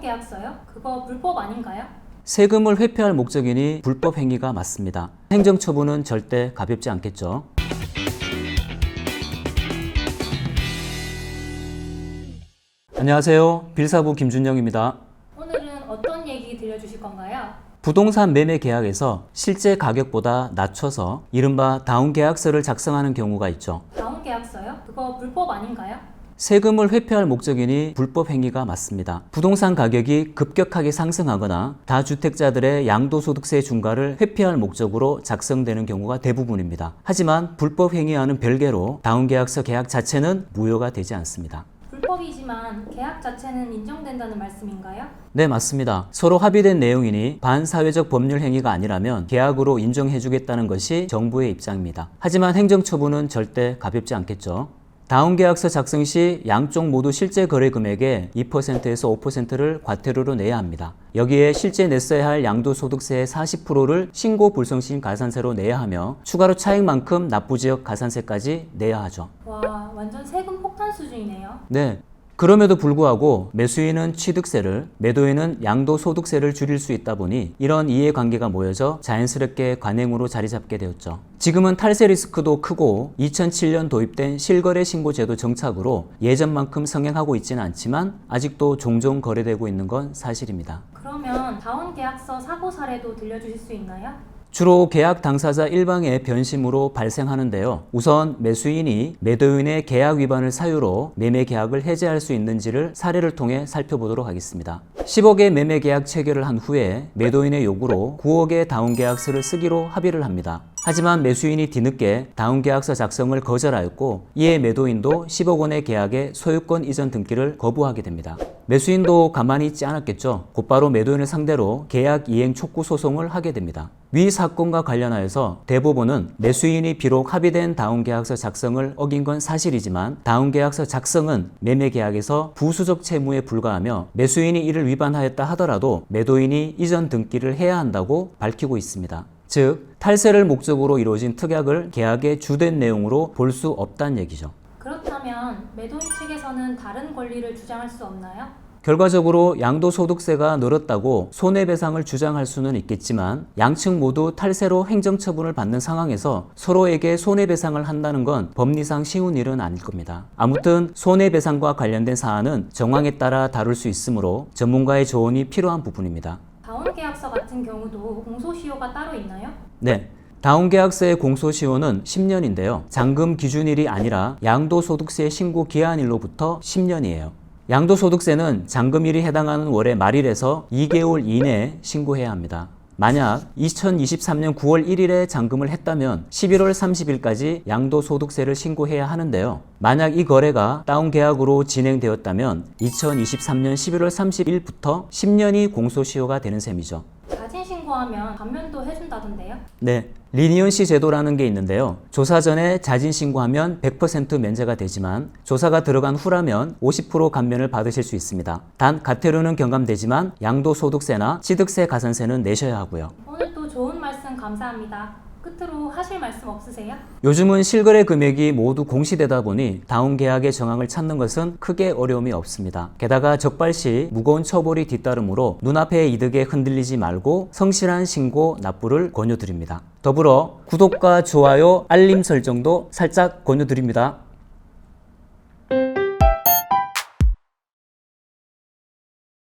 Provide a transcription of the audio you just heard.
다운계약서요? 그거 불법 아닌가요? 세금을 회피할 목적이니 불법 행위가 맞습니다. 행정처분은 절대 가볍지 않겠죠. 안녕하세요. 빌사부 김준영입니다. 오늘은 어떤 얘기 들려주실 건가요? 부동산 매매 계약에서 실제 가격보다 낮춰서 이른바 다운계약서를 작성하는 경우가 있죠. 다운계약서요? 그거 불법 아닌가요? 세금을 회피할 목적이니 불법 행위가 맞습니다. 부동산 가격이 급격하게 상승하거나 다주택자들의 양도소득세 중과를 회피할 목적으로 작성되는 경우가 대부분입니다. 하지만 불법 행위와는 별개로 다운계약서 계약 자체는 무효가 되지 않습니다. 불법이지만 계약 자체는 인정된다는 말씀인가요? 네, 맞습니다. 서로 합의된 내용이니 반사회적 법률 행위가 아니라면 계약으로 인정해주겠다는 것이 정부의 입장입니다. 하지만 행정처분은 절대 가볍지 않겠죠. 다운계약서 작성 시 양쪽 모두 실제 거래 금액의 2%에서 5%를 과태료로 내야 합니다. 여기에 실제 냈어야 할 양도소득세의 40%를 신고 불성신 가산세로 내야 하며 추가로 차익만큼 납부지역 가산세까지 내야 하죠. 와, 완전 세금 폭탄 수준이네요. 네. 그럼에도 불구하고 매수인은 취득세를, 매도인은 양도소득세를 줄일 수 있다 보니 이런 이해관계가 모여져 자연스럽게 관행으로 자리 잡게 되었죠. 지금은 탈세 리스크도 크고 2007년 도입된 실거래 신고제도 정착으로 예전만큼 성행하고 있지는 않지만 아직도 종종 거래되고 있는 건 사실입니다. 그러면 다운계약서 사고 사례도 들려주실 수 있나요? 주로 계약 당사자 일방의 변심으로 발생하는데요. 우선 매수인이 매도인의 계약 위반을 사유로 매매 계약을 해지할 수 있는지를 사례를 통해 살펴보도록 하겠습니다. 10억의 매매 계약 체결을 한 후에 매도인의 요구로 9억의 다운계약서를 쓰기로 합의를 합니다. 하지만 매수인이 뒤늦게 다운계약서 작성을 거절하였고 이에 매도인도 10억 원의 계약에 소유권 이전 등기를 거부하게 됩니다. 매수인도 가만히 있지 않았겠죠. 곧바로 매도인을 상대로 계약 이행 촉구 소송을 하게 됩니다. 위 사건과 관련하여서 대법원은 매수인이 비록 합의된 다운계약서 작성을 어긴 건 사실이지만 다운계약서 작성은 매매계약에서 부수적 채무에 불과하며 매수인이 이를 위반하였다 하더라도 매도인이 이전 등기를 해야 한다고 밝히고 있습니다. 즉, 탈세를 목적으로 이루어진 특약을 계약의 주된 내용으로 볼 수 없다는 얘기죠. 그렇다면 매도인 측에서는 다른 권리를 주장할 수 없나요? 결과적으로 양도소득세가 늘었다고 손해배상을 주장할 수는 있겠지만 양측 모두 탈세로 행정처분을 받는 상황에서 서로에게 손해배상을 한다는 건 법리상 쉬운 일은 아닐 겁니다. 아무튼 손해배상과 관련된 사안은 정황에 따라 다룰 수 있으므로 전문가의 조언이 필요한 부분입니다. 다운계약서 같은 경우도 공소시효가 따로 있나요? 네. 다운계약서의 공소시효는 10년인데요. 잔금 기준일이 아니라 양도소득세 신고 기한일로부터 10년이에요. 양도소득세는 잔금일이 해당하는 월의 말일에서 2개월 이내에 신고해야 합니다. 만약 2023년 9월 1일에 잔금을 했다면 11월 30일까지 양도소득세를 신고해야 하는데요. 만약 이 거래가 다운계약으로 진행되었다면 2023년 11월 30일부터 10년이 공소시효가 되는 셈이죠. 자진 신고하면 감면도 해준다던데요? 네. 리니언시 제도라는 게 있는데요. 조사 전에 자진 신고하면 100% 면제가 되지만 조사가 들어간 후라면 50% 감면을 받으실 수 있습니다. 단 과태료는 경감되지만 양도소득세나 취득세 가산세는 내셔야 하고요. 오늘 또 좋은 말씀 감사합니다. 끝으로 하실 말씀 없으세요? 요즘은 실거래 금액이 모두 공시되다 보니 다운계약의 정황을 찾는 것은 크게 어려움이 없습니다. 게다가 적발 시 무거운 처벌이 뒤따르므로 눈앞의 이득에 흔들리지 말고 성실한 신고 납부를 권유드립니다. 더불어 구독과 좋아요, 알림 설정도 살짝 권유드립니다.